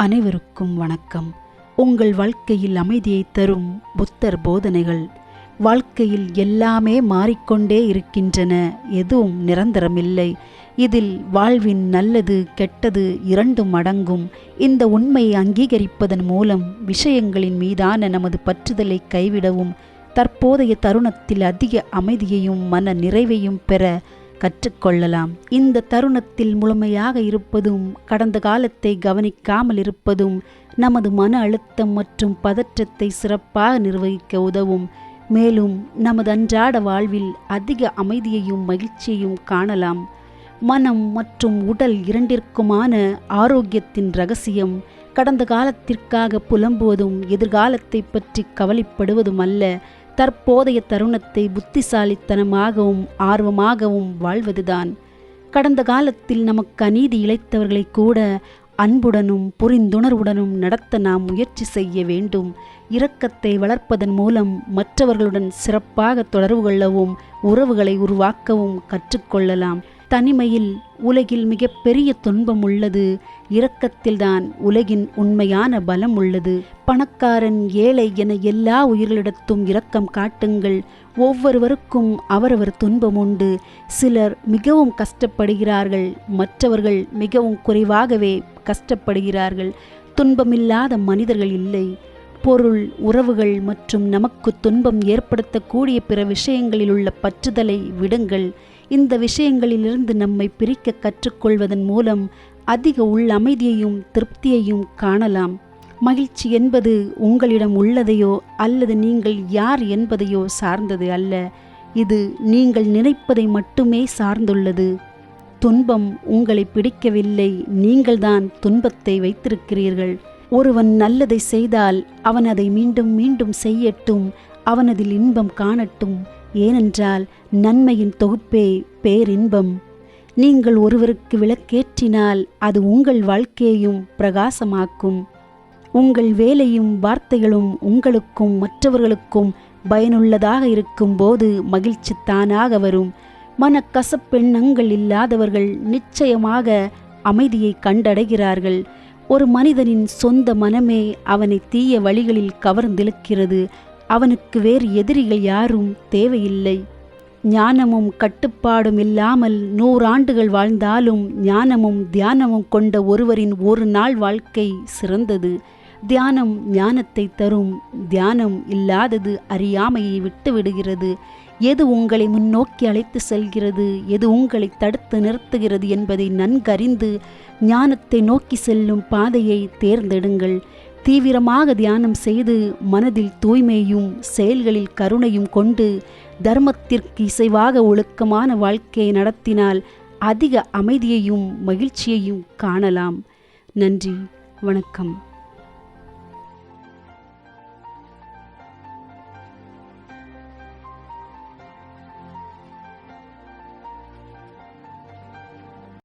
அனைவருக்கும் வணக்கம். உங்கள் வாழ்க்கையில் அமைதியை தரும் புத்தர் போதனைகள். வாழ்க்கையில் எல்லாமே மாறிக்கொண்டே இருக்கின்றன, எதுவும் நிரந்தரமில்லை. இதில் வாழ்வின் நல்லது கெட்டது இரண்டும் அடங்கும். இந்த உண்மையை அங்கீகரிப்பதன் மூலம் விஷயங்களின் மீதான நமது பற்றுதலை கைவிடவும் தற்போதைய தருணத்தில் அதிக அமைதியையும் மன நிறைவையும் பெற கற்றுக்கொள்ளலாம். இந்த தருணத்தில் முழுமையாக இருப்பதும் கடந்த காலத்தை கவனிக்காமல் இருப்பதும் நமது மன அழுத்தம் மற்றும் பதற்றத்தை சிறப்பாக நிர்வகிக்க உதவும். மேலும் நமது அன்றாட வாழ்வில் அதிக அமைதியையும் மகிழ்ச்சியையும் காணலாம். மனம் மற்றும் உடல் இரண்டிற்குமான ஆரோக்கியத்தின் இரகசியம் கடந்த காலத்திற்காக புலம்புவதும் எதிர்காலத்தை பற்றி கவலைப்படுவதும் அல்ல, தற்போதைய தருணத்தை புத்திசாலித்தனமாகவும் ஆர்வமாகவும் வாழ்வதுதான். கடந்த காலத்தில் நமக்கு அநீதி இழைத்தவர்களை கூட அன்புடனும் புரிந்துணர்வுடனும் நடத்த நாம் முயற்சி செய்ய வேண்டும். இரக்கத்தை வளர்ப்பதன் மூலம் மற்றவர்களுடன் சிறப்பாக தொடர்பு கொள்ளவும் உறவுகளை உருவாக்கவும் கற்றுக்கொள்ளலாம். தனிமையில் உலகில் மிகப்பெரிய துன்பம் உள்ளது, இரக்கத்தில்தான் உலகின் உண்மையான பலம் உள்ளது. பணக்காரன் ஏழை என எல்லா உயிர்களிடத்தும் இரக்கம் காட்டுங்கள். ஒவ்வொருவருக்கும் அவரவர் துன்பம் உண்டு. சிலர் மிகவும் கஷ்டப்படுகிறார்கள், மற்றவர்கள் மிகவும் குறைவாகவே கஷ்டப்படுகிறார்கள். துன்பமில்லாத மனிதர்கள் இல்லை. பொருள், உறவுகள் மற்றும் நமக்கு துன்பம் ஏற்படுத்தக்கூடிய பிற விஷயங்களில் உள்ள பற்றுதலை விடுங்கள். இந்த விஷயங்களிலிருந்து நம்மை பிரிக்க கற்றுக்கொள்வதன் மூலம் அதிக உள் அமைதியையும் திருப்தியையும் காணலாம். மகிழ்ச்சி என்பது உங்களிடம் உள்ளதையோ அல்லது நீங்கள் யார் என்பதையோ சார்ந்தது அல்ல, இது நீங்கள் நினைப்பதை மட்டுமே சார்ந்துள்ளது. துன்பம் உங்களை பிடிக்கவில்லை, நீங்கள்தான் துன்பத்தை வைத்திருக்கிறீர்கள். ஒருவன் நல்லதை செய்தால் அவன் அதை மீண்டும் மீண்டும் செய்யட்டும், அவனதில் இன்பம் காணட்டும். ஏனென்றால் நன்மையின் தொகுப்பே பேரின்பம். நீங்கள் ஒருவருக்கு விளக்கேற்றினால் அது உங்கள் வாழ்க்கையையும் பிரகாசமாக்கும். உங்கள் வேலையும் வார்த்தைகளும் உங்களுக்கும் மற்றவர்களுக்கும் பயனுள்ளதாக இருக்கும்போது மகிழ்ச்சி தானாக வரும். மனக்கசப்பெண்ணங்கள் இல்லாதவர்கள் நிச்சயமாக அமைதியை கண்டடைகிறார்கள். ஒரு மனிதனின் சொந்த மனமே அவனை தீய வழிகளில் கவர்ந்திழுக்கிறது. அவனுக்கு வேறு எதிரிகள் யாரும் தேவையில்லை. ஞானமும் கட்டுப்பாடும் இல்லாமல் 100 ஆண்டுகள் வாழ்ந்தாலும் ஞானமும் தியானமும் கொண்ட ஒருவரின் ஒரு நாள் வாழ்க்கை சிறந்தது. தியானம் ஞானத்தை தரும். தியானம் இல்லாதது அறியாமையை விட்டு விடுகிறது. எது உங்களை முன்னோக்கி அழைத்து செல்கிறது, எது உங்களை தடுத்து நிறுத்துகிறது என்பதை நன்கறிந்து ஞானத்தை நோக்கி செல்லும் பாதையை தேர்ந்தெடுங்கள். தீவிரமாக தியானம் செய்து மனதில் தூய்மையும் செயல்களில் கருணையும் கொண்டு தர்மத்திற்கு இசைவாக ஒழுக்கமான வாழ்க்கையை நடத்தினால் அதிக அமைதியையும் மகிழ்ச்சியையும் காணலாம். நன்றி, வணக்கம்.